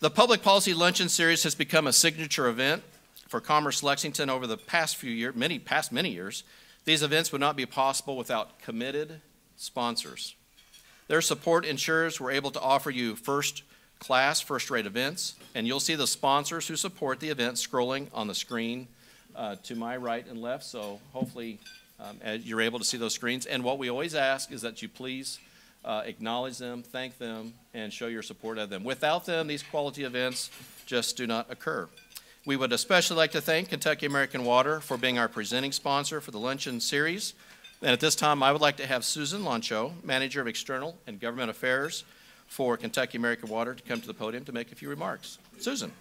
The Public Policy Luncheon Series has become a signature event for Commerce Lexington over the past few years, many years. These events would not be possible without committed sponsors. Their support ensures we're able to offer you first-class, first-rate events, and you'll see the sponsors who support the event scrolling on the screen to my right and left, so hopefully you're able to see those screens. And what we always ask is that you please acknowledge them, thank them, and show your support of them. Without them, these quality events just do not occur. We would especially like to thank Kentucky American Water for being our presenting sponsor for the luncheon series. And at this time, I would like to have Susan Loncho, Manager of External and Government Affairs for Kentucky American Water, to come to the podium to make a few remarks. Susan.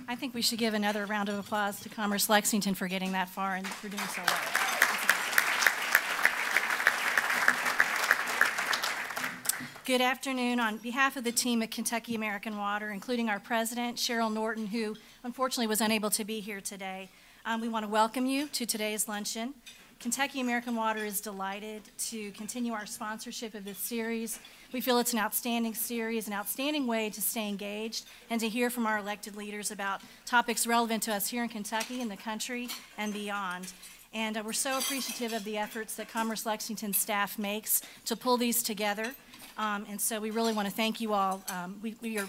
I think we should give another round of applause to Commerce Lexington for getting that far and for doing so well. Good afternoon. On behalf of the team at Kentucky American Water, including our president, Cheryl Norton, who unfortunately was unable to be here today, we want to welcome you to today's luncheon. Kentucky American Water is delighted to continue our sponsorship of this series. We feel it's an outstanding series, an outstanding way to stay engaged and to hear from our elected leaders about topics relevant to us here in Kentucky, in the country, and beyond. And we're so appreciative of the efforts that Commerce Lexington staff makes to pull these together. And so we really want to thank you all. We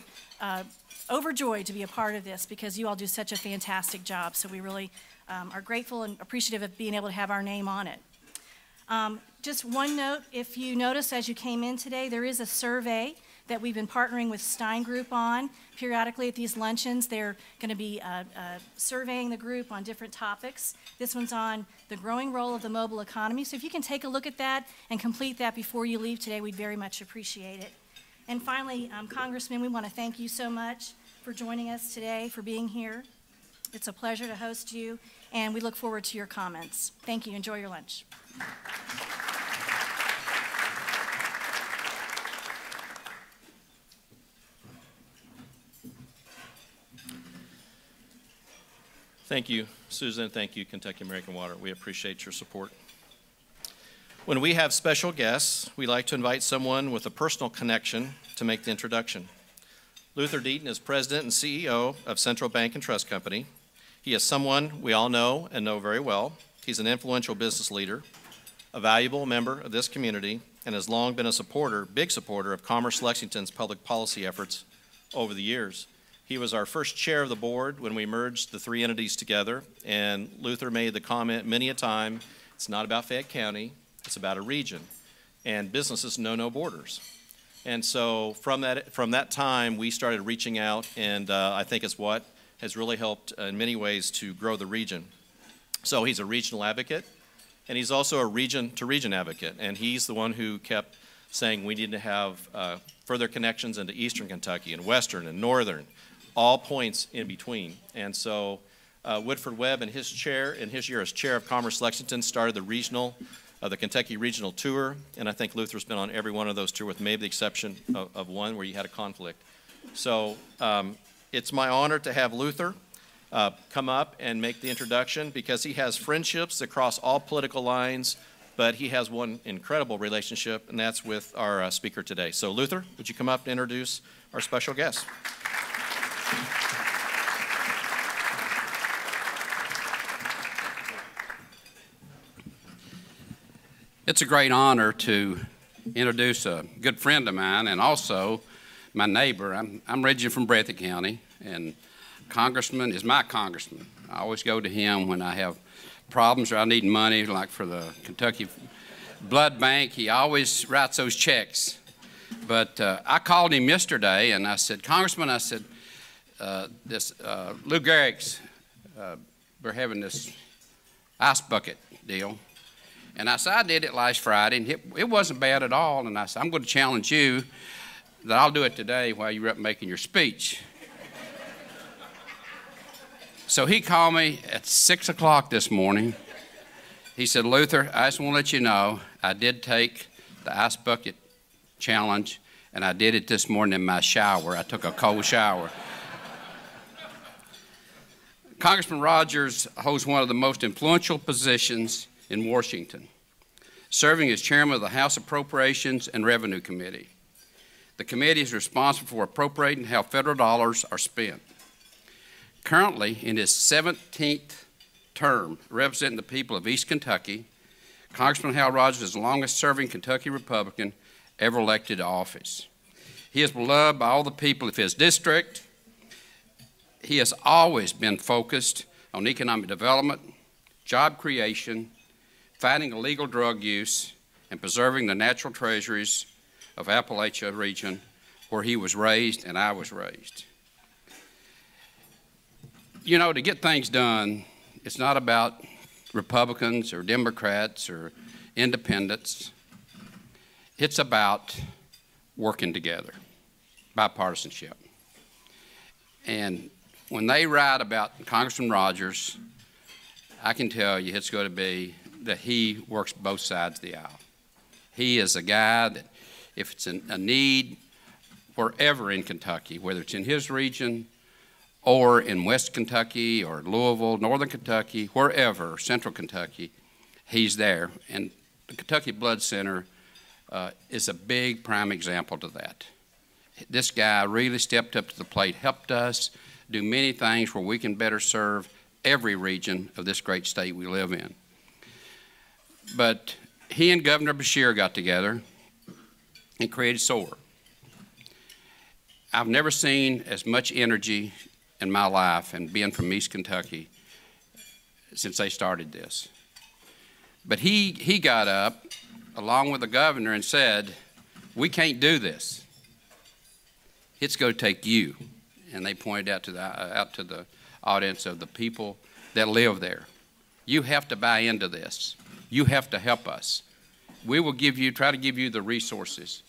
are overjoyed to be a part of this because you all do such a fantastic job. So we really are grateful and appreciative of being able to have our name on it. Just one note, if you notice as you came in today, there is a survey that we've been partnering with Stein Group on. Periodically at these luncheons, they're going to be surveying the group on different topics. This one's on the growing role of the mobile economy. So if you can take a look at that and complete that before you leave today, we'd very much appreciate it. And finally, Congressman, we want to thank you so much for joining us today, for being here. It's a pleasure to host you, and we look forward to your comments. Thank you. Enjoy your lunch. Thank you, Susan. Thank you, Kentucky American Water. We appreciate your support. When we have special guests, we like to invite someone with a personal connection to make the introduction. Luther Deaton is President and CEO of Central Bank and Trust Company. He is someone we all know and know very well. He's an influential business leader, a valuable member of this community, and has long been a big supporter of Commerce Lexington's public policy efforts over the years. He was our first chair of the board when we merged the three entities together, and Luther made the comment many a time, it's not about Fayette County, it's about a region, and businesses know no borders. And so from that time, we started reaching out, and I think it's what has really helped in many ways to grow the region. So he's a regional advocate, and he's also a region-to-region advocate, and he's the one who kept saying we need to have further connections into eastern Kentucky and western and northern, all points in between. And so Woodford Webb, in his year as chair of Commerce Lexington, started the Kentucky Regional Tour, and I think Luther's been on every one of those tours with maybe the exception of one where you had a conflict. So it's my honor to have Luther come up and make the introduction because he has friendships across all political lines, but he has one incredible relationship, and that's with our speaker today. So Luther, would you come up and introduce our special guest? It's a great honor to introduce a good friend of mine and also my neighbor. I'm originally from Breathitt County, and Congressman is my congressman. I always go to him when I have problems or I need money, like for the Kentucky Blood Bank. He always writes those checks. But I called him yesterday, and I said, Congressman, I said, Lou Gehrig's, we're having this ice bucket deal. And I said, I did it last Friday, and it wasn't bad at all. And I said, I'm going to challenge you that I'll do it today while you're up making your speech. So he called me at 6 o'clock this morning. He said, Luther, I just want to let you know I did take the ice bucket challenge, and I did it this morning in my shower. I took a cold shower. Congressman Rogers holds one of the most influential positions in Washington. serving as chairman of the House Appropriations and Revenue Committee. The committee is responsible for appropriating how federal dollars are spent. Currently, in his 17th term representing the people of East Kentucky, Congressman Hal Rogers is the longest-serving Kentucky Republican ever elected to office. He is beloved by all the people of his district. He has always been focused on economic development, job creation, fighting illegal drug use, and preserving the natural treasuries of Appalachia region where he was raised and I was raised. You know, to get things done, it's not about Republicans or Democrats or independents. It's about working together, bipartisanship. And when they write about Congressman Rogers, I can tell you it's going to be that he works both sides of the aisle. He is a guy that if it's a need wherever in Kentucky, whether it's in his region or in West Kentucky or Louisville, Northern Kentucky, wherever, Central Kentucky, he's there. And the Kentucky Blood Center is a big prime example to that. This guy really stepped up to the plate, helped us do many things where we can better serve every region of this great state we live in. But he and Governor Beshear got together and created SOAR. I've never seen as much energy in my life and being from East Kentucky since they started this. But he got up along with the governor and said, we can't do this. It's going to take you. And they pointed out to the audience of the people that live there. You have to buy into this. You have to help us. We will try to give you the resources,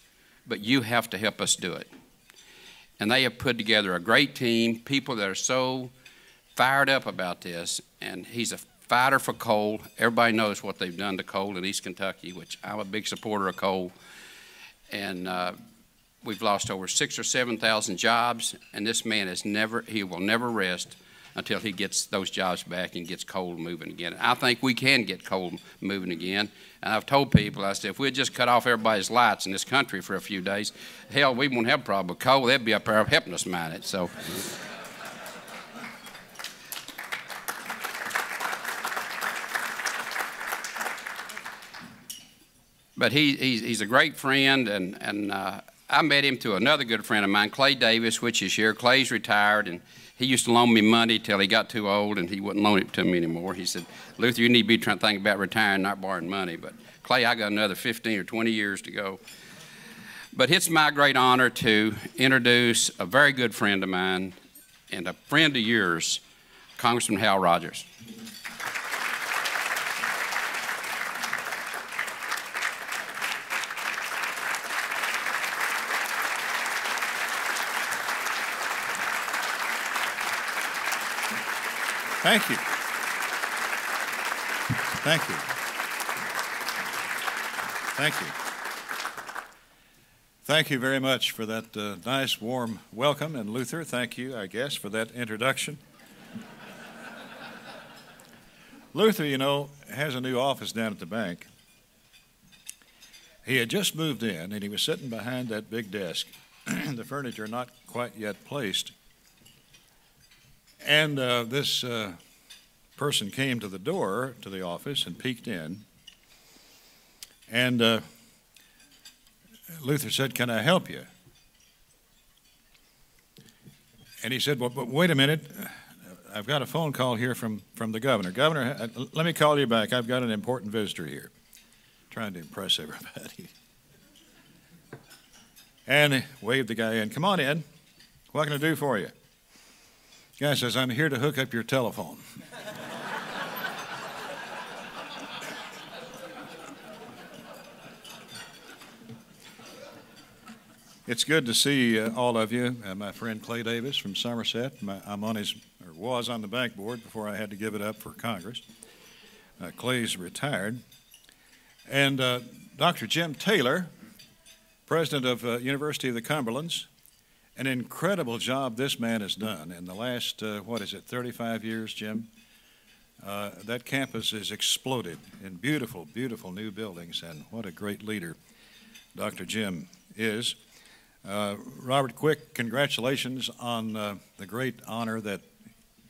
but you have to help us do it. And they have put together a great team, people that are so fired up about this, and he's a fighter for coal. Everybody knows what they've done to coal in East Kentucky, which I'm a big supporter of coal. And we've lost over 6,000 or 7,000 jobs, and this man he will never rest until he gets those jobs back and gets coal moving again. I think we can get coal moving again. And I've told people, I said, if we'd just cut off everybody's lights in this country for a few days, hell, we won't have a problem with coal. They'd be up there helping us mine it. So. But he's a great friend, and I met him through another good friend of mine, Clay Davis, which is here. Clay's retired, and he used to loan me money till he got too old, and he wouldn't loan it to me anymore. He said, Luther, you need to be trying to think about retiring, not borrowing money. But Clay, I got another 15 or 20 years to go. But it's my great honor to introduce a very good friend of mine and a friend of yours, Congressman Hal Rogers. Thank you. Thank you. Thank you. Thank you very much for that nice, warm welcome. And Luther, thank you, I guess, for that introduction. Luther, you know, has a new office down at the bank. He had just moved in, and he was sitting behind that big desk, the furniture not quite yet placed. And this person came to the door to the office and peeked in. And Luther said, "Can I help you?" And he said, "Well, but wait a minute. I've got a phone call here from the governor. Governor, let me call you back. I've got an important visitor here." Trying to impress everybody. And he waved the guy in. "Come on in. What can I do for you?" The guy says, "I'm here to hook up your telephone." It's good to see all of you. My friend Clay Davis from Somerset. I'm on was on the bank board before I had to give it up for Congress. Clay's retired. And Dr. Jim Taylor, president of University of the Cumberlands. An incredible job this man has done in the last, 35 years, Jim? That campus has exploded in beautiful, beautiful new buildings, and what a great leader Dr. Jim is. Robert Quick, congratulations on the great honor that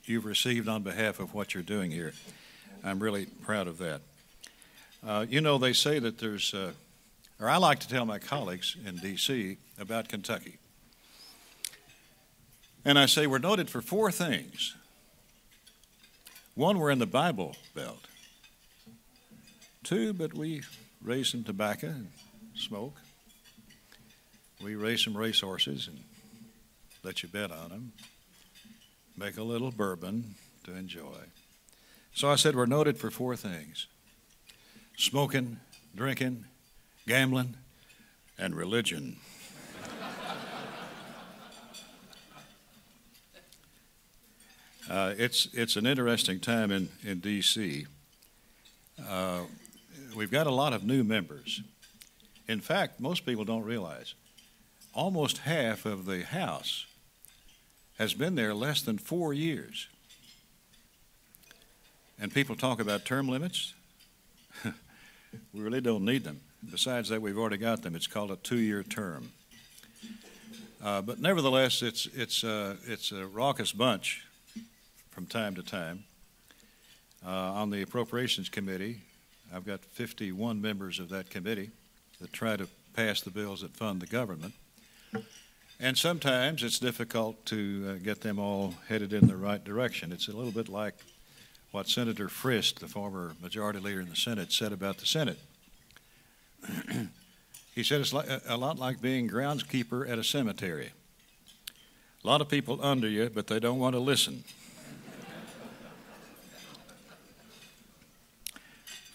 you've received on behalf of what you're doing here. I'm really proud of that. You know, they say that there's, or I like to tell my colleagues in D.C. about Kentucky. And I say we're noted for four things. One, we're in the Bible Belt. Two, but we raise some tobacco and smoke. We raise some racehorses and let you bet on them. Make a little bourbon to enjoy. So I said we're noted for four things: smoking, drinking, gambling, and religion. It's an interesting time in D.C. We've got a lot of new members. In fact, most people don't realize almost half of the House has been there less than 4 years. And people talk about term limits. We really don't need them. Besides that, we've already got them. It's called a 2-year term. But nevertheless, it's a raucous bunch from time to time. On the Appropriations Committee, I've got 51 members of that committee that try to pass the bills that fund the government. And sometimes it's difficult to get them all headed in the right direction. It's a little bit like what Senator Frist, the former majority leader in the Senate, said about the Senate. He said it's a lot like being groundskeeper at a cemetery. A lot of people under you, but they don't want to listen.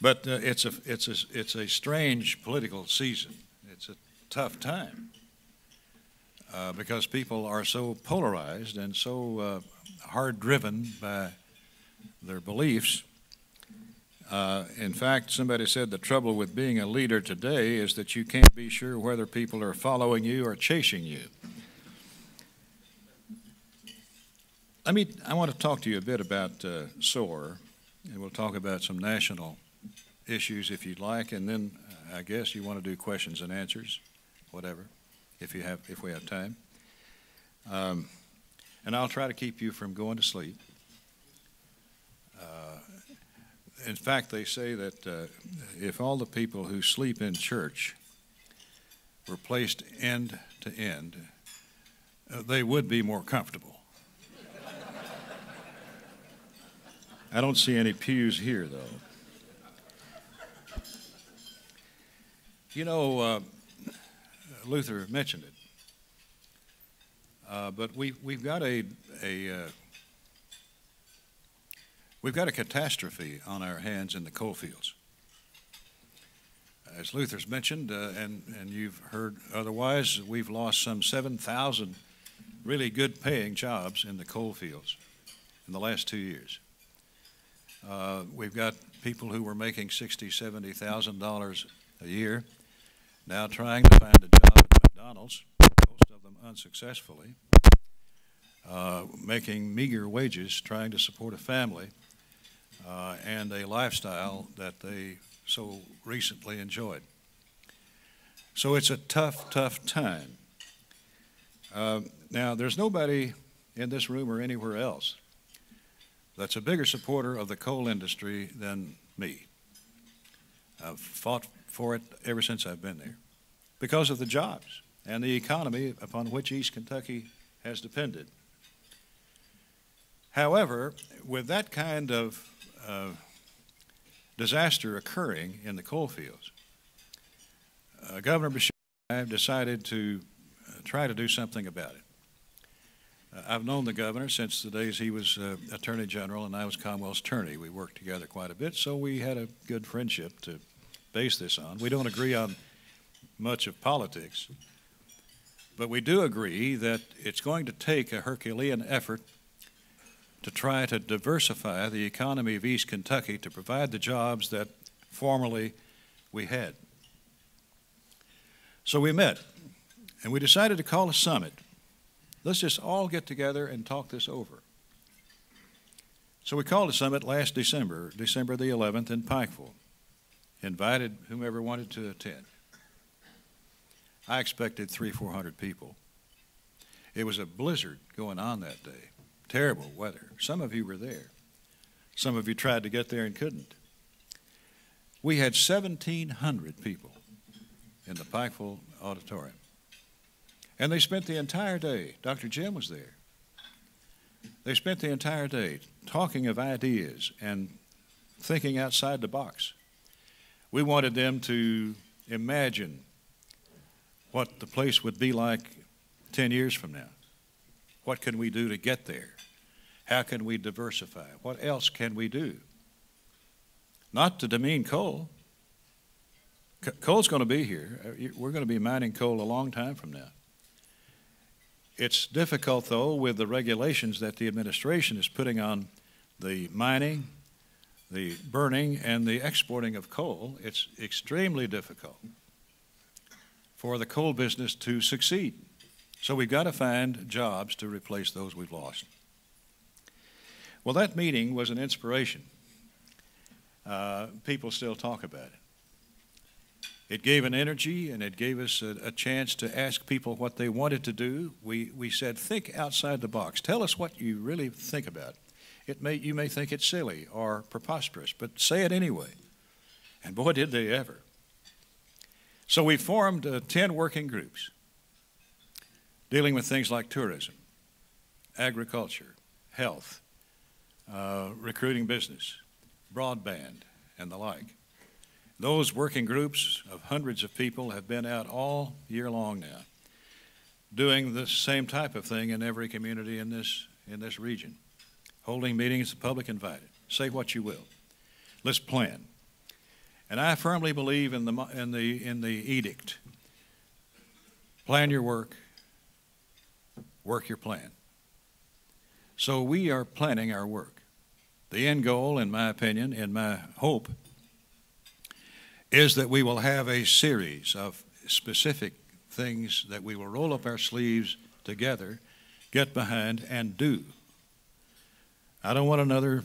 But it's a strange political season. It's a tough time because people are so polarized and so hard-driven by their beliefs. In fact, somebody said the trouble with being a leader today is that you can't be sure whether people are following you or chasing you. I want to talk to you a bit about SOAR, and we'll talk about some national issues if you'd like, and then I guess you want to do questions and answers, whatever, if we have time. And I'll try to keep you from going to sleep. In fact, they say that if all the people who sleep in church were placed end to end, they would be more comfortable. I don't see any pews here, though. You know, Luther mentioned it, but we've got a catastrophe on our hands in the coal fields. As Luther's mentioned, and you've heard otherwise, we've lost some 7,000 really good paying jobs in the coal fields in the last 2 years. We've got people who were making $60,000, $70,000 a year now trying to find a job at McDonald's, most of them unsuccessfully, making meager wages, trying to support a family and a lifestyle that they so recently enjoyed. So it's a tough, tough time. Now, there's nobody in this room or anywhere else that's a bigger supporter of the coal industry than me. I've fought for it ever since I've been there because of the jobs and the economy upon which East Kentucky has depended. However, with that kind of disaster occurring in the coal fields, Governor Beshear and I have decided to try to do something about it. I've known the governor since the days he was Attorney General and I was Commonwealth's attorney. We worked together quite a bit, so we had a good friendship to base this on. We don't agree on much of politics, but we do agree that it's going to take a Herculean effort to try to diversify the economy of East Kentucky to provide the jobs that formerly we had. So we met, and we decided to call a summit. Let's just all get together and talk this over. So we called a summit last December, December the 11th in Pikeville. Invited whomever wanted to attend. I expected 300-400 people. It was a blizzard going on that day. Terrible weather. Some of you were there. Some of you tried to get there and couldn't. We had 1,700 people in the Pikeville auditorium. And they spent the entire day, Dr. Jim was there. They spent the entire day talking of ideas and thinking outside the box. We wanted them to imagine what the place would be like 10 years from now. What can we do to get there? How can we diversify? What else can we do? Not to demean coal. Coal's going to be here. We're going to be mining coal a long time from now. It's difficult, though, with the regulations that the administration is putting on the mining, the burning, and the exporting of coal. It's extremely difficult for the coal business to succeed. So we've got to find jobs to replace those we've lost. Well, that meeting was an inspiration. People still talk about it. It gave an energy, and it gave us a chance to ask people what they wanted to do. We said, think outside the box. Tell us what you really think about. You may think it's silly or preposterous, but say it anyway. And boy, did they ever. So we formed 10 working groups dealing with things like tourism, agriculture, health, recruiting business, broadband, and the like. Those working groups of hundreds of people have been out all year long now, doing the same type of thing in every community in this region, holding meetings, the public invited. Say what you will. Let's plan. And I firmly believe in the edict. Plan your work, work your plan. So we are planning our work. The end goal, in my opinion, in my hope, is that we will have a series of specific things that we will roll up our sleeves together, get behind, and do. I don't want another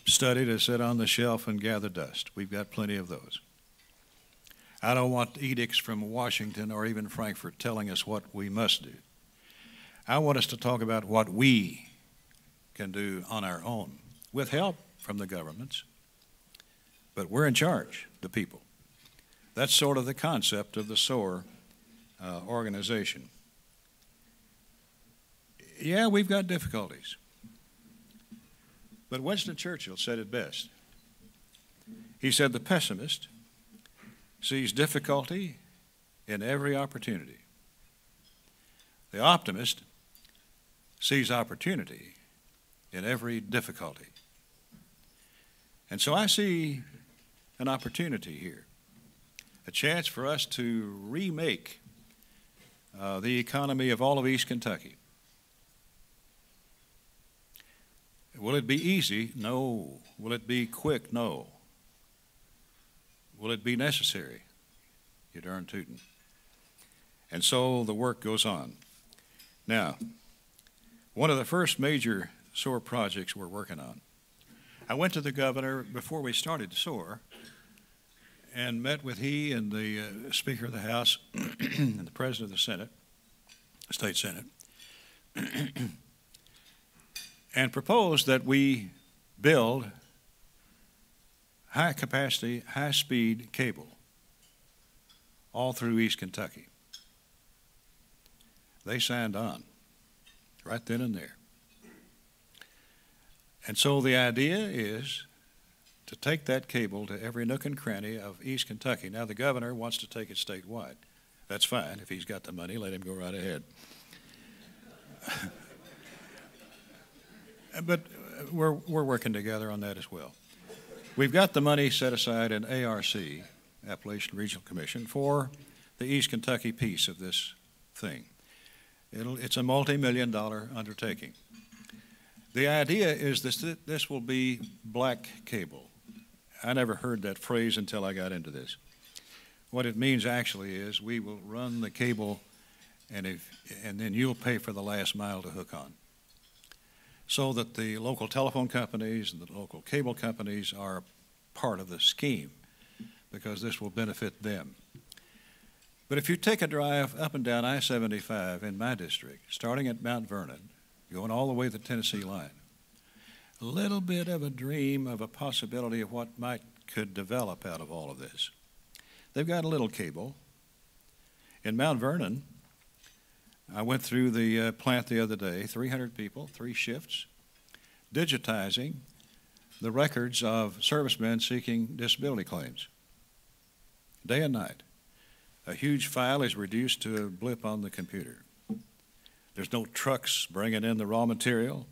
study to sit on the shelf and gather dust. We've got plenty of those. I don't want edicts from Washington or even Frankfurt telling us what we must do. I want us to talk about what we can do on our own, with help from the governments. But we're in charge, the people. That's sort of the concept of the SOAR organization. Yeah, we've got difficulties. But Winston Churchill said it best. He said, the pessimist sees difficulty in every opportunity. The optimist sees opportunity in every difficulty. And so I see an opportunity here, a chance for us to remake the economy of all of East Kentucky. Will it be easy? No. Will it be quick? No. Will it be necessary? You darn tootin'. And so the work goes on. Now, one of the first major SOAR projects we're working on, I went to the governor before we started SOAR and met with he and the Speaker of the House and the President of the Senate, State Senate, and proposed that we build high-capacity, high-speed cable all through East Kentucky. They signed on right then and there. And so the idea is to take that cable to every nook and cranny of East Kentucky. Now, the governor wants to take it statewide. That's fine. If he's got the money, let him go right ahead. But we're working together on that as well. We've got the money set aside in ARC, Appalachian Regional Commission, for the East Kentucky piece of this thing. It's a multi-million-dollar undertaking. The idea is this will be black cable. I never heard that phrase until I got into this. What it means actually is we will run the cable and then you'll pay for the last mile to hook on. so that the local telephone companies and the local cable companies are part of the scheme, because this will benefit them. But if you take a drive up and down I-75 in my district, starting at Mount Vernon, going all the way to the Tennessee line, a little bit of a dream of a possibility of what could develop out of all of this. They've got a little cable. In Mount Vernon, I went through the plant the other day, 300 people, 3 shifts, digitizing the records of servicemen seeking disability claims, day and night. A huge file is reduced to a blip on the computer. There's no trucks bringing in the raw material.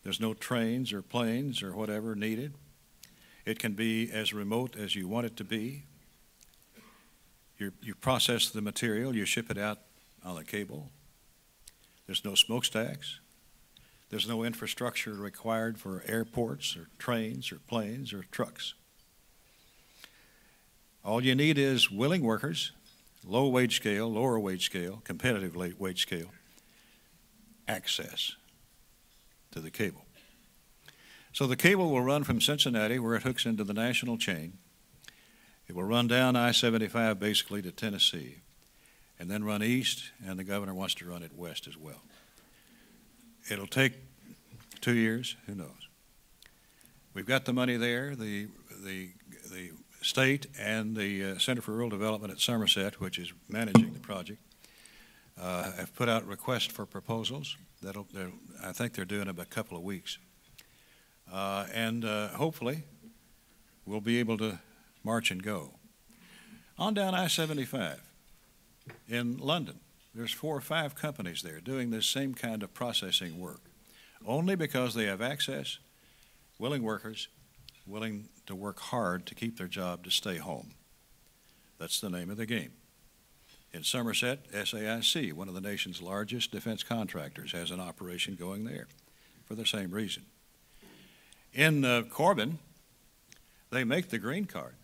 There's no trains or planes or whatever needed. It can be as remote as you want it to be. You process the material, you ship it out on the cable. There's no smokestacks. There's no infrastructure required for airports or trains or planes or trucks. All you need is willing workers, low wage scale, lower wage scale, competitive wage scale, access to the cable. So the cable will run from Cincinnati, where it hooks into the national chain. It will run down I-75 basically to Tennessee, and then run east, and the governor wants to run it west as well. It'll take 2 years, who knows. We've got the money there. The state and the Center for Rural Development at Somerset, which is managing the project, have put out requests for proposals. I think they're doing it in a couple of weeks. And hopefully we'll be able to march and go. On down I-75 in London, there's 4 or 5 companies there doing this same kind of processing work, only because they have access, willing workers, willing to work hard to keep their job to stay home. That's the name of the game. In Somerset, SAIC, one of the nation's largest defense contractors, has an operation going there for the same reason. In Corbin, they make the green card,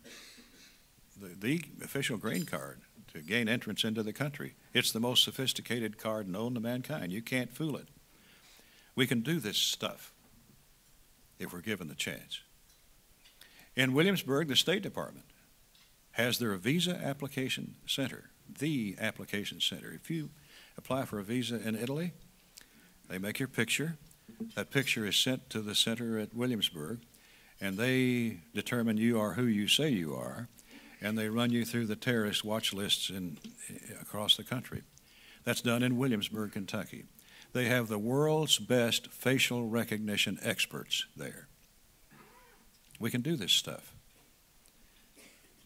the official green card to gain entrance into the country. It's the most sophisticated card known to mankind. You can't fool it. We can do this stuff if we're given the chance. In Williamsburg, the State Department has their visa application center, the application center. If you apply for a visa in Italy, they make your picture. That picture is sent to the center at Williamsburg, and they determine you are who you say you are, and they run you through the terrorist watch lists across the country. That's done in Williamsburg, Kentucky. They have the world's best facial recognition experts there. We can do this stuff.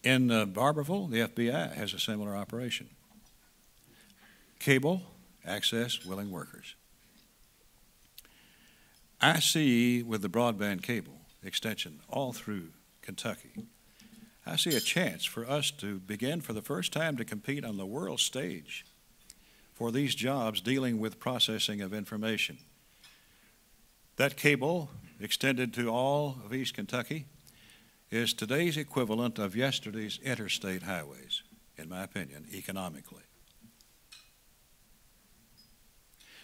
In Barberville, the FBI has a similar operation. Cable, access, willing workers. I see with the broadband cable extension all through Kentucky, I see a chance for us to begin for the first time to compete on the world stage for these jobs dealing with processing of information. That cable extended to all of East Kentucky is today's equivalent of yesterday's interstate highways, in my opinion, economically.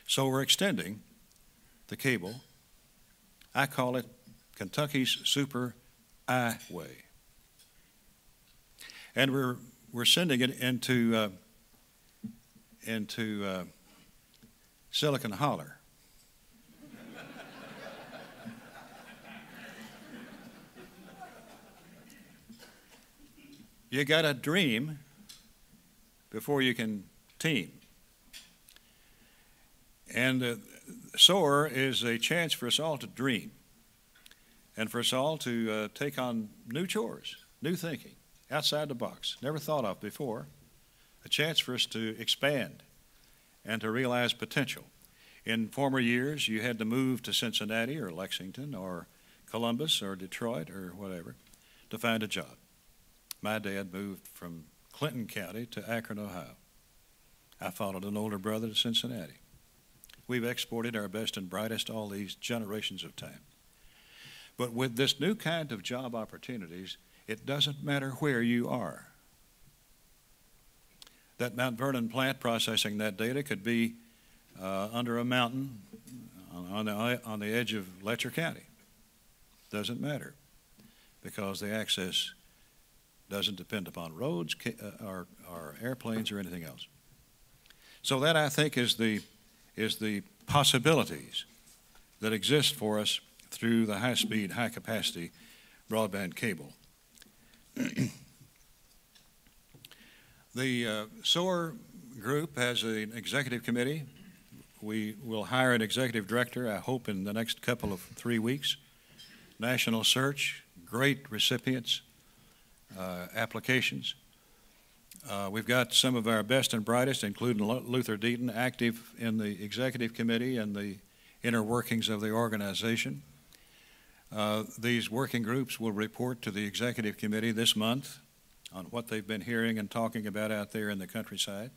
So we're extending the cable. I call it Kentucky's Super I-Way. And we're sending it into Silicon Holler. You got to dream before you can team. And SOAR is a chance for us all to dream and for us all to take on new chores, new thinking, outside the box, never thought of before, a chance for us to expand and to realize potential. In former years, you had to move to Cincinnati or Lexington or Columbus or Detroit or whatever to find a job. My dad moved from Clinton County to Akron, Ohio. I followed an older brother to Cincinnati. We've exported our best and brightest all these generations of time. But with this new kind of job opportunities, it doesn't matter where you are. That Mount Vernon plant processing that data could be under a mountain on the edge of Letcher County. Doesn't matter, because the access doesn't depend upon roads or airplanes or anything else. So that, I think, is the possibilities that exist for us through the high-speed, high-capacity broadband cable. The SOAR group has an executive committee. We will hire an executive director, I hope, in the next couple of 3 weeks. National search, great recipients, applications. We've got some of our best and brightest, including Luther Deaton, active in the executive committee and the inner workings of the organization. These working groups will report to the executive committee this month on what they've been hearing and talking about out there in the countryside,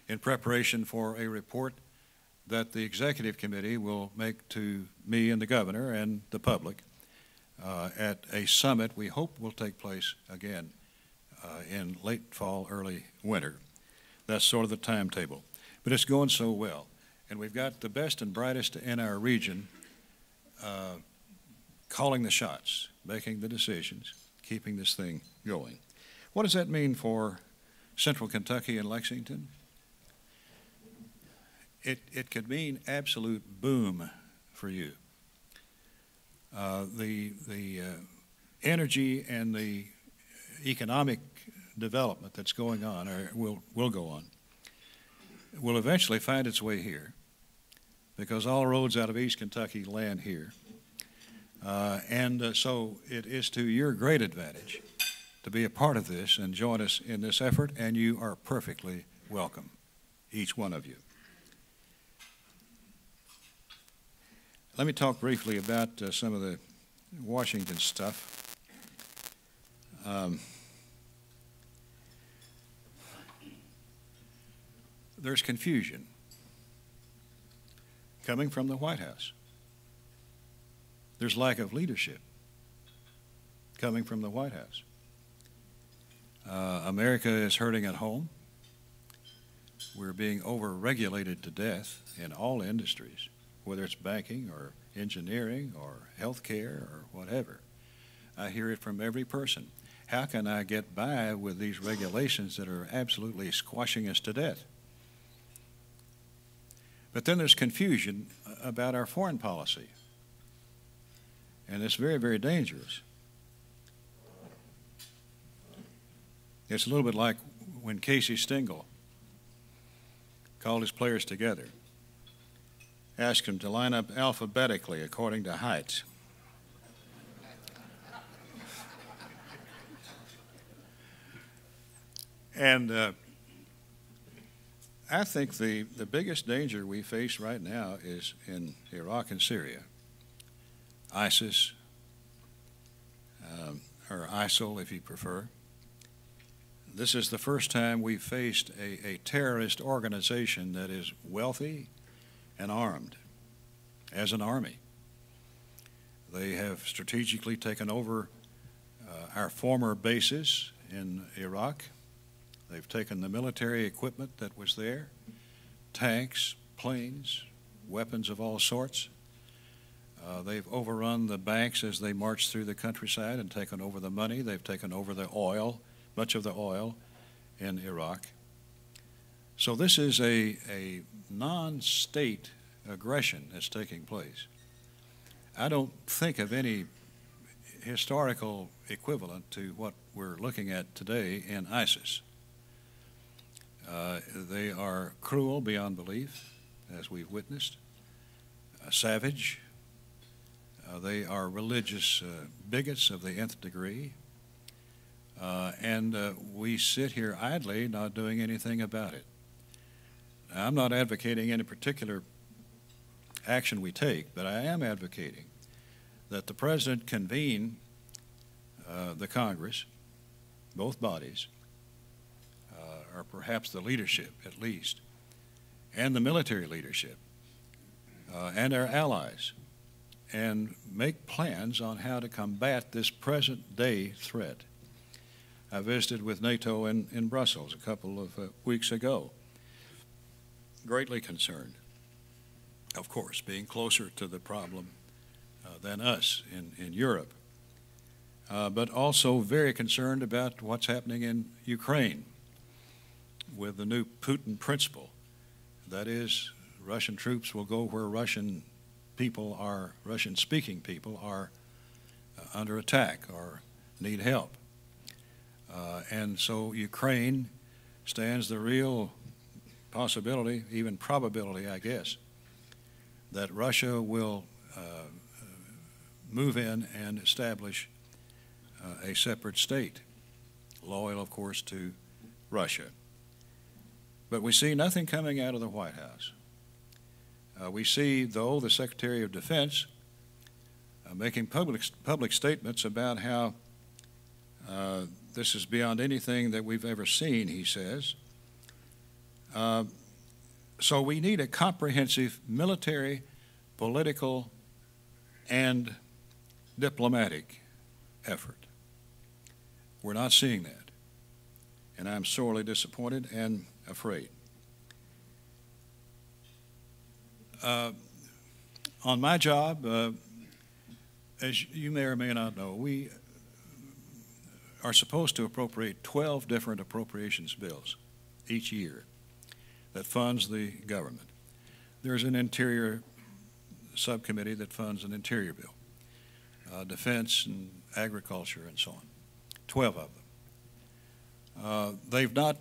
in preparation for a report that the executive committee will make to me and the governor and the public at a summit we hope will take place again in late fall, early winter. That's sort of the timetable. But it's going so well. And we've got the best and brightest in our region calling the shots, making the decisions, keeping this thing going. What does that mean for Central Kentucky and Lexington? It could mean absolute boom for you. The energy and the economic development that's going on, or will go on, will eventually find its way here, because all roads out of East Kentucky land here. So it is to your great advantage to be a part of this and join us in this effort, and you are perfectly welcome, each one of you. Let me talk briefly about some of the Washington stuff. There's confusion coming from the White House. There's lack of leadership coming from the White House. America is hurting at home. We're being over-regulated to death in all industries, whether it's banking or engineering or healthcare or whatever. I hear it from every person. How can I get by with these regulations that are absolutely squashing us to death? But then there's confusion about our foreign policy. And it's very, very dangerous. It's a little bit like when Casey Stengel called his players together, asked them to line up alphabetically according to height. And I think the biggest danger we face right now is in Iraq and Syria. ISIS, or ISIL if you prefer. This is the first time we've faced a terrorist organization that is wealthy and armed as an army. They have strategically taken over our former bases in Iraq. They've taken the military equipment that was there, tanks, planes, weapons of all sorts. They've overrun the banks as they march through the countryside and taken over the money. They've taken over the oil, much of the oil in Iraq. So this is a non-state aggression that's taking place. I don't think of any historical equivalent to what we're looking at today in ISIS. They are cruel beyond belief, as we've witnessed, savage. They are religious bigots of the nth degree. And we sit here idly not doing anything about it. Now, I'm not advocating any particular action we take, but I am advocating that the President convene the Congress, both bodies, or perhaps the leadership at least, and the military leadership, and our allies, and make plans on how to combat this present-day threat. I visited with NATO in Brussels a couple of weeks ago, greatly concerned of course, being closer to the problem than us in Europe, but also very concerned about what's happening in Ukraine with the new Putin principle. That is, Russian troops will go where Russian people are, Russian-speaking people are under attack or need help. And so Ukraine stands the real possibility, even probability, I guess, that Russia will move in and establish a separate state, loyal, of course, to Russia. But we see nothing coming out of the White House. We see, though, the Secretary of Defense making public statements about how this is beyond anything that we've ever seen, he says. So we need a comprehensive military, political, and diplomatic effort. We're not seeing that, and I'm sorely disappointed and afraid. On my job, as you may or may not know, we are supposed to appropriate 12 different appropriations bills each year that funds the government. There's an Interior subcommittee that funds an Interior bill, Defense and Agriculture and so on, 12 of them. They've not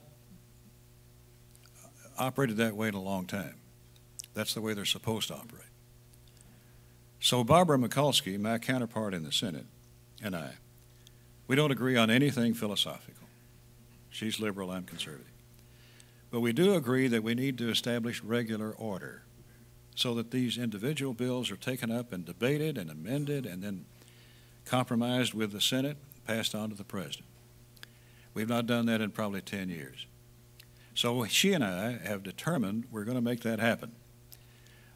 operated that way in a long time. That's the way they're supposed to operate. So Barbara Mikulski, my counterpart in the Senate, and I, we don't agree on anything philosophical. She's liberal, I'm conservative. But we do agree that we need to establish regular order so that these individual bills are taken up and debated and amended and then compromised with the Senate, passed on to the President. We've not done that in probably 10 years. So she and I have determined we're going to make that happen.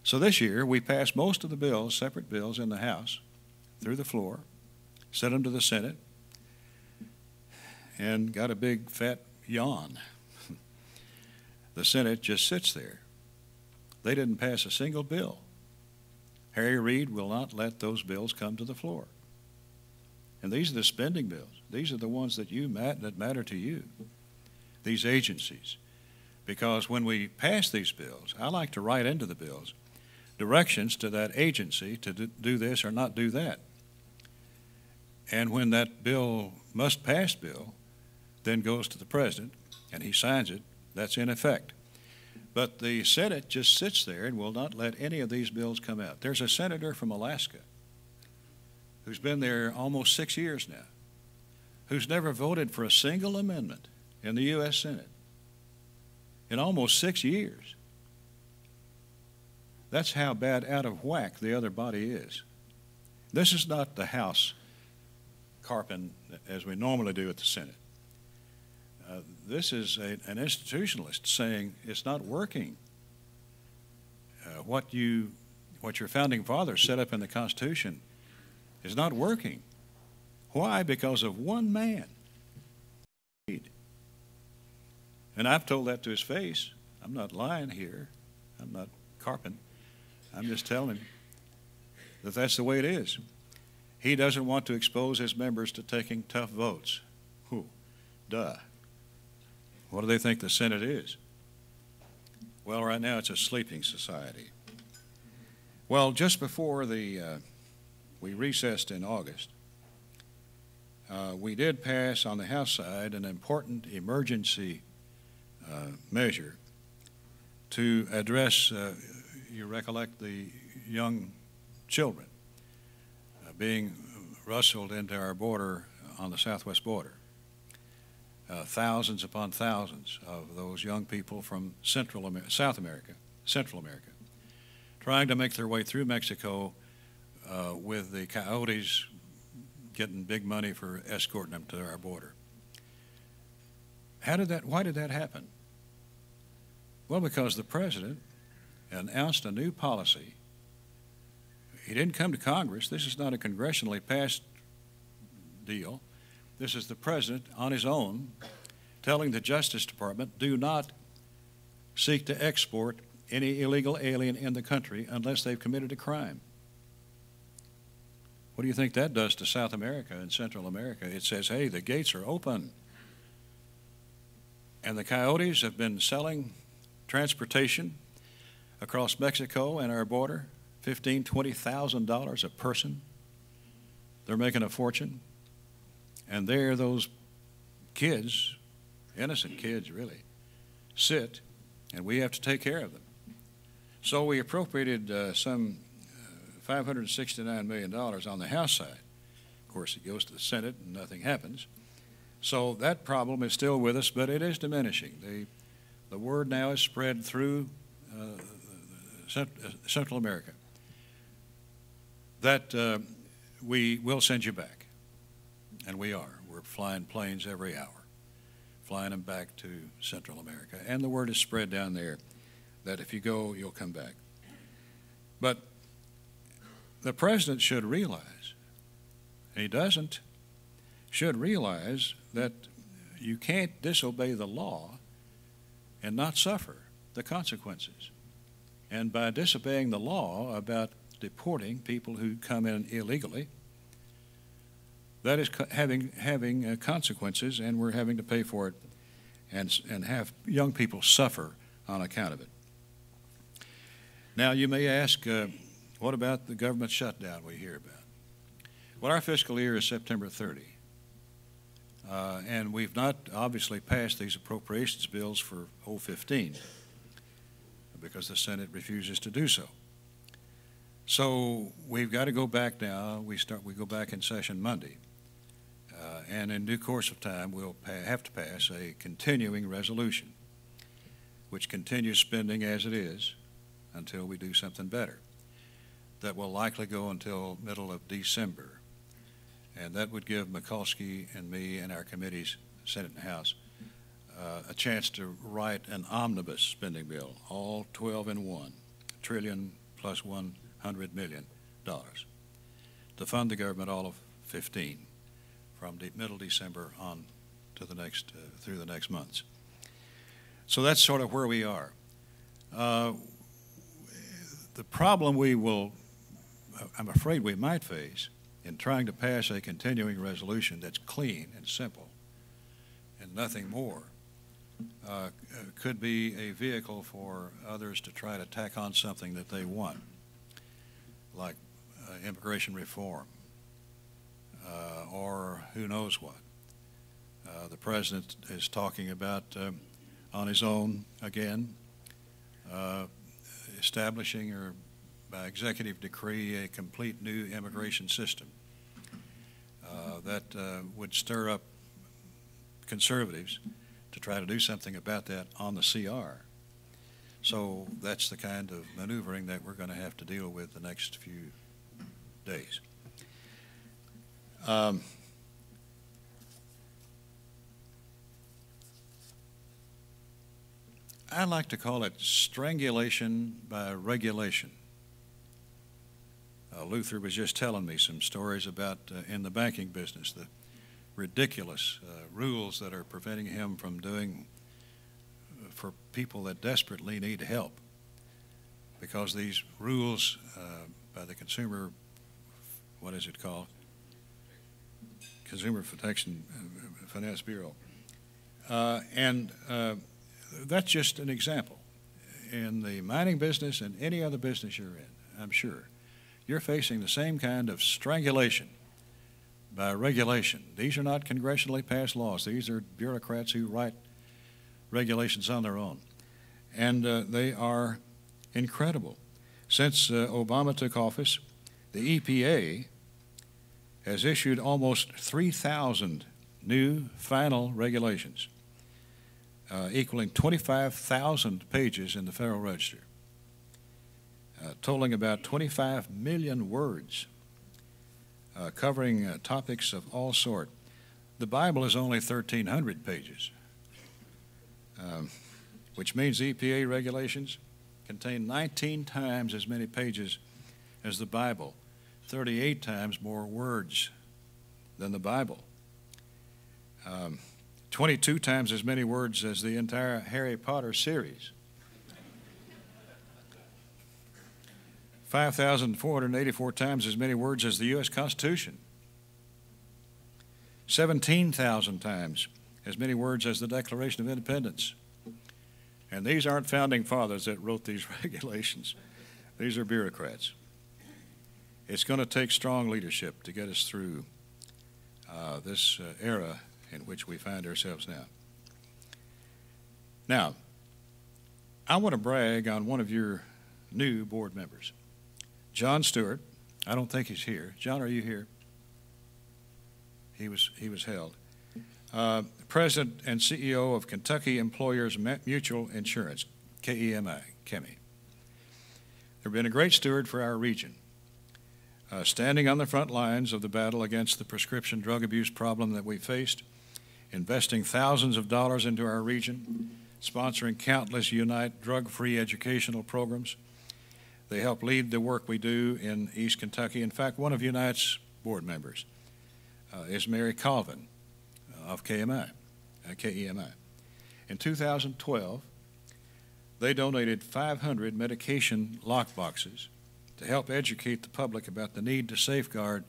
So this year, we passed most of the bills, separate bills, in the House through the floor, sent them to the Senate, and got a big fat yawn. The Senate just sits there. They didn't pass a single bill. Harry Reid will not let those bills come to the floor. And these are the spending bills. These are the ones that matter to you, these agencies. Because when we pass these bills, I like to write into the bills directions to that agency to do this or not do that. And when that bill, must-pass bill, then goes to the President and he signs it, that's in effect. But the Senate just sits there and will not let any of these bills come out. There's a senator from Alaska who's been there almost 6 years now, who's never voted for a single amendment in the U.S. Senate in almost 6 years. That's how bad out of whack the other body is. This is not the House carping as we normally do at the Senate. This is an institutionalist saying it's not working. What your founding fathers set up in the Constitution is not working. Why? Because of one man. And I've told that to his face. I'm not lying here. I'm not carping. I'm just telling him that that's the way it is. He doesn't want to expose his members to taking tough votes. Whew, duh. What do they think the Senate is? Well, right now it's a sleeping society. Well, just before we recessed in August, we did pass on the House side an important emergency measure to address, you recollect, the young children being rustled into our border on the southwest border. Thousands upon thousands of those young people from Central America, trying to make their way through Mexico with the coyotes getting big money for escorting them to our border. Why did that happen? Well, because the President announced a new policy. He didn't come to Congress. This is not a congressionally passed deal. This is the President on his own telling the Justice Department, do not seek to export any illegal alien in the country unless they've committed a crime. What do you think that does to South America and Central America? It says, hey, the gates are open. And the coyotes have been selling transportation across Mexico and our border, $15,000, $20,000 a person. They're making a fortune. And there those kids, innocent kids really, sit, and we have to take care of them. So we appropriated some $569 million on the House side. Of course, it goes to the Senate and nothing happens. So that problem is still with us, but it is diminishing. The word now is spread through Central America that we will send you back, and we are. We're flying planes every hour, flying them back to Central America, and the word is spread down there that if you go, you'll come back. But the president should realize, and he doesn't, should realize that you can't disobey the law and not suffer the consequences. And by disobeying the law about deporting people who come in illegally, that is having consequences, and we're having to pay for it and have young people suffer on account of it. Now, you may ask, what about the government shutdown we hear about? Well, our fiscal year is September 30. And we've not obviously passed these appropriations bills for 2015 because the Senate refuses to do so. So we've got to go back now. We go back in session Monday. And in due course of time, we'll have to pass a continuing resolution, which continues spending as it is until we do something better. That will likely go until middle of December. And that would give Mikulski and me and our committees, Senate and House, a chance to write an omnibus spending bill, all 12 in one, $1 trillion plus $100 million, to fund the government all of 15, from middle December on to the next, through the next months. So that's sort of where we are. The problem we will, I'm afraid we might face in trying to pass a continuing resolution that's clean and simple and nothing more, could be a vehicle for others to try to tack on something that they want, like immigration reform, or who knows what. The president is talking about, on his own again, establishing or by executive decree a complete new immigration system that would stir up conservatives to try to do something about that on the CR. So that's the kind of maneuvering that we're going to have to deal with the next few days. I like to call it strangulation by regulation. Luther was just telling me some stories about in the banking business, the ridiculous rules that are preventing him from doing for people that desperately need help, because these rules by the Consumer, what is it called? Consumer Protection Finance Bureau. That's just an example. In the mining business and any other business you're in, I'm sure, you're facing the same kind of strangulation by regulation. These are not congressionally passed laws. These are bureaucrats who write regulations on their own. And they are incredible. Since Obama took office, the EPA has issued almost 3,000 new final regulations, equaling 25,000 pages in the Federal Register, totaling about 25 million words, covering topics of all sorts. The Bible is only 1,300 pages, which means EPA regulations contain 19 times as many pages as the Bible, 38 times more words than the Bible, 22 times as many words as the entire Harry Potter series. 5,484 times as many words as the U.S. Constitution. 17,000 times as many words as the Declaration of Independence. And these aren't founding fathers that wrote these regulations. These are bureaucrats. It's going to take strong leadership to get us through this era in which we find ourselves now. Now, I want to brag on one of your new board members, John Stewart. I don't think he's here. John, are you here? He was held. President and CEO of Kentucky Employers Mutual Insurance, KEMI. They've been a great steward for our region, standing on the front lines of the battle against the prescription drug abuse problem that we faced, investing thousands of dollars into our region, sponsoring countless Unite drug-free educational programs. They help lead the work we do in East Kentucky. In fact, one of Unite's board members is Mary Colvin of KEMI. In 2012, they donated 500 medication lockboxes to help educate the public about the need to safeguard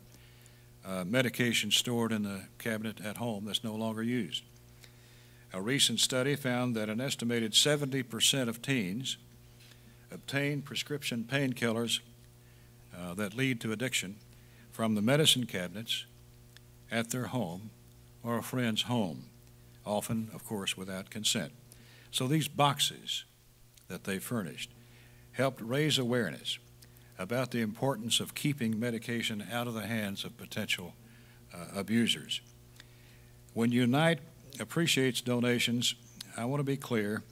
medication stored in the cabinet at home that's no longer used. A recent study found that an estimated 70% of teens obtain prescription painkillers that lead to addiction from the medicine cabinets at their home or a friend's home, often, of course, without consent. So these boxes that they furnished helped raise awareness about the importance of keeping medication out of the hands of potential abusers. When Unite appreciates donations, I want to be clear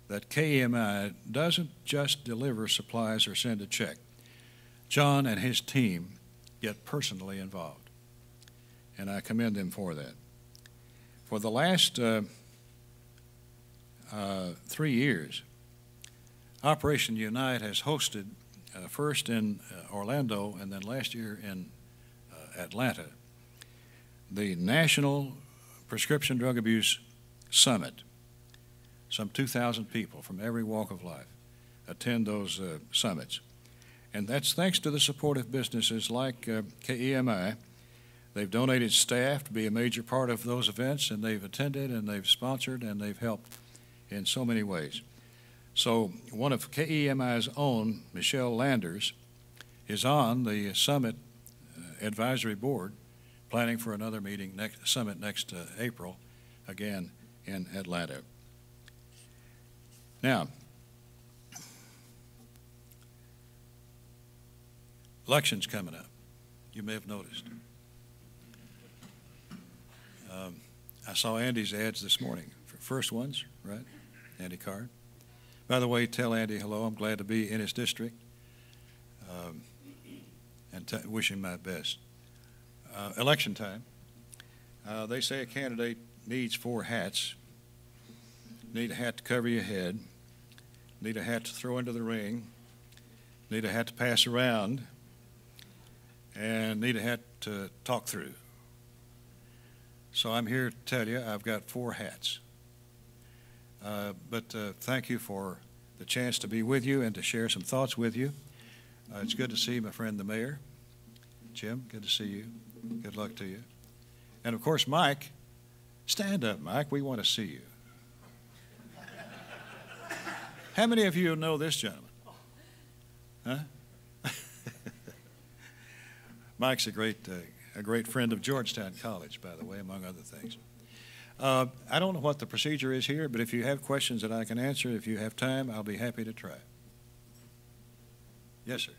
that KEMI doesn't just deliver supplies or send a check. John and his team get personally involved, and I commend them for that. For the last 3 years, Operation Unite has hosted, first in Orlando and then last year in Atlanta, the National Prescription Drug Abuse Summit. Some 2,000 people from every walk of life attend those summits. And that's thanks to the support of businesses like KEMI. They've donated staff to be a major part of those events, and they've attended, and they've sponsored, and they've helped in so many ways. So one of KEMI's own, Michelle Landers, is on the Summit Advisory Board, planning for another summit next April, again in Atlanta. Now, election's coming up. You may have noticed. I saw Andy's ads this morning for first ones, right? Andy Card. By the way, tell Andy hello. I'm glad to be in his district, and wish him my best. Election time. They say a candidate needs 4 hats. Need a hat to cover your head. Need a hat to throw into the ring. Need a hat to pass around. And need a hat to talk through. So I'm here to tell you I've got 4 hats. But thank you for the chance to be with you and to share some thoughts with you. It's good to see my friend the mayor. Jim, good to see you. Good luck to you. And of course, Mike, stand up, Mike. We want to see you. How many of you know this gentleman? Huh? Mike's a great friend of Georgetown College, by the way, among other things. I don't know what the procedure is here, but if you have questions that I can answer, if you have time, I'll be happy to try. Yes, sir.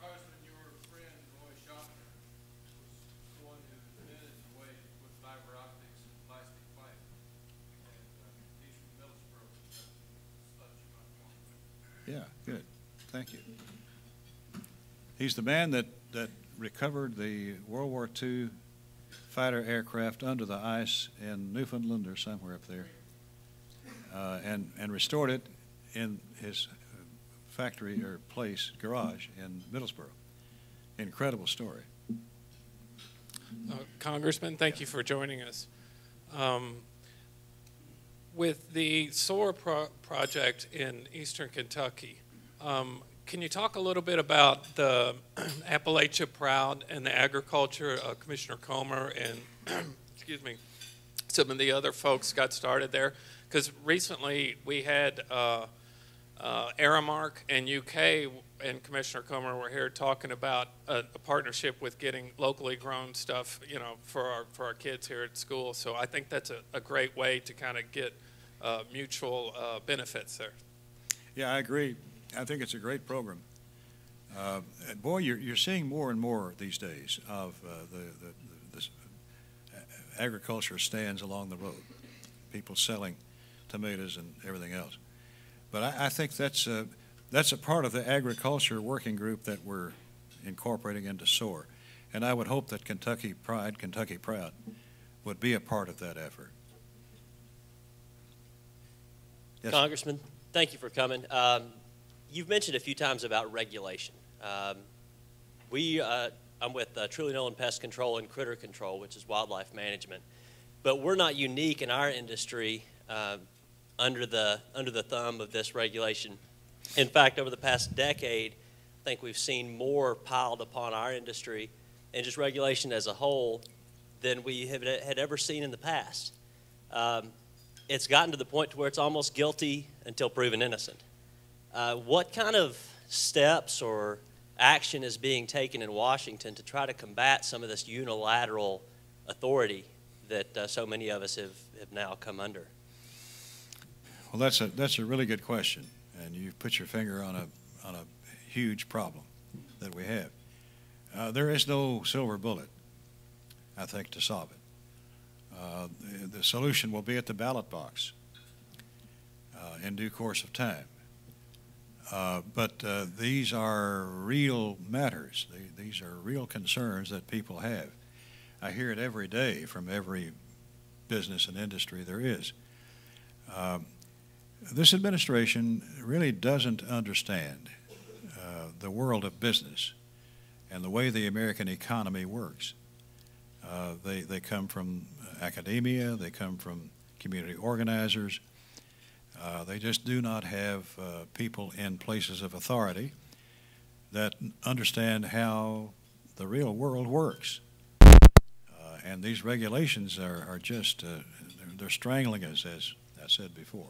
Congressman, your friend Roy Schaffner was the one who invented the way to put fiber optics in plastic pipe. And he's from Middlesboro, such a much more. Yeah, good. Thank you. He's the man that recovered the World War II fighter aircraft under the ice in Newfoundland or somewhere up there, and restored it in his factory or garage in Middlesboro. Incredible story. Congressman, thank you for joining us. With the SOAR project in eastern Kentucky, Can you talk a little bit about the Appalachia Proud and the agriculture? Commissioner Comer and excuse me, some of the other folks got started there, because recently we had Aramark and UK and Commissioner Comer were here talking about a partnership with getting locally grown stuff, you know, for our kids here at school. So I think that's a great way to kind of get mutual benefits there. Yeah, I agree. I think it's a great program. Boy, you're seeing more and more these days of the agriculture stands along the road, people selling tomatoes and everything else. But I think that's a part of the agriculture working group that we're incorporating into SOAR. And I would hope that Kentucky Pride, Kentucky Proud, would be a part of that effort. Yes. Congressman, thank you for coming. You've mentioned a few times about regulation. I'm with Truly Nolan Pest Control and Critter Control, which is wildlife management. But we're not unique in our industry under the thumb of this regulation. In fact, over the past decade, I think we've seen more piled upon our industry and just regulation as a whole than we had ever seen in the past. It's gotten to the point to where it's almost guilty until proven innocent. What kind of steps or action is being taken in Washington to try to combat some of this unilateral authority that so many of us have now come under? Well, that's a really good question, and you put your finger on a huge problem that we have. There is no silver bullet, I think, to solve it. The solution will be at the ballot box in due course of time. But these are real matters. These are real concerns that people have. I hear it every day from every business and industry there is. This administration really doesn't understand the world of business and the way the American economy works. They come from academia, they come from community organizers. They just do not have people in places of authority that understand how the real world works. And these regulations are just, they're strangling us, as I said before.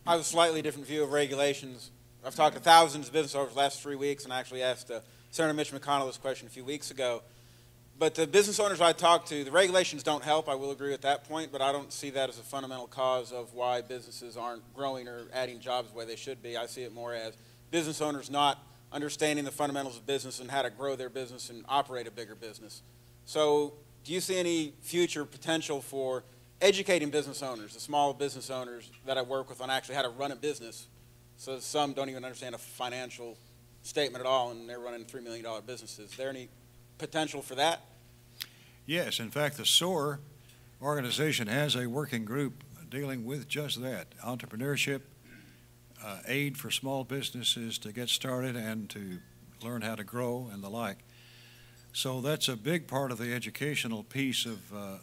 I have a slightly different view of regulations. I've talked to thousands of business owners the last 3 weeks, and I actually asked Senator Mitch McConnell this question a few weeks ago. But the business owners I talked to, the regulations don't help. I will agree with that point, but I don't see that as a fundamental cause of why businesses aren't growing or adding jobs the way they should be. I see it more as business owners not understanding the fundamentals of business and how to grow their business and operate a bigger business. So do you see any future potential for educating business owners, the small business owners that I work with, on actually how to run a business? So some don't even understand a financial statement at all, and they're running $3 million businesses. Is there any potential for that? Yes, in fact, the SOAR organization has a working group dealing with just that, entrepreneurship, aid for small businesses to get started and to learn how to grow and the like. So that's a big part of the educational piece of the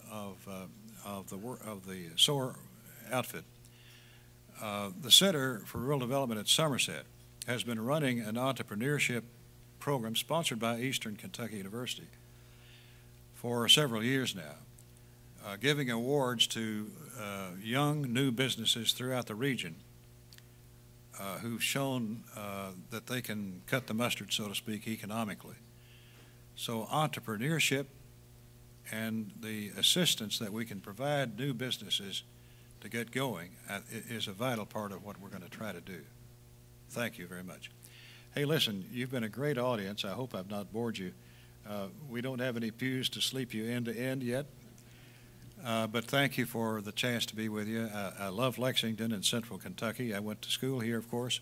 SOAR outfit. The Center for Rural Development at Somerset has been running an entrepreneurship program sponsored by Eastern Kentucky University for several years now, giving awards to young new businesses throughout the region who've shown that they can cut the mustard, so to speak, economically. So entrepreneurship and the assistance that we can provide new businesses to get going is a vital part of what we're going to try to do. Thank you very much. Hey, listen, you've been a great audience. I hope I've not bored you. We don't have any pews to sleep you end to end yet, but thank you for the chance to be with you. I love Lexington and Central Kentucky. I went to school here, of course.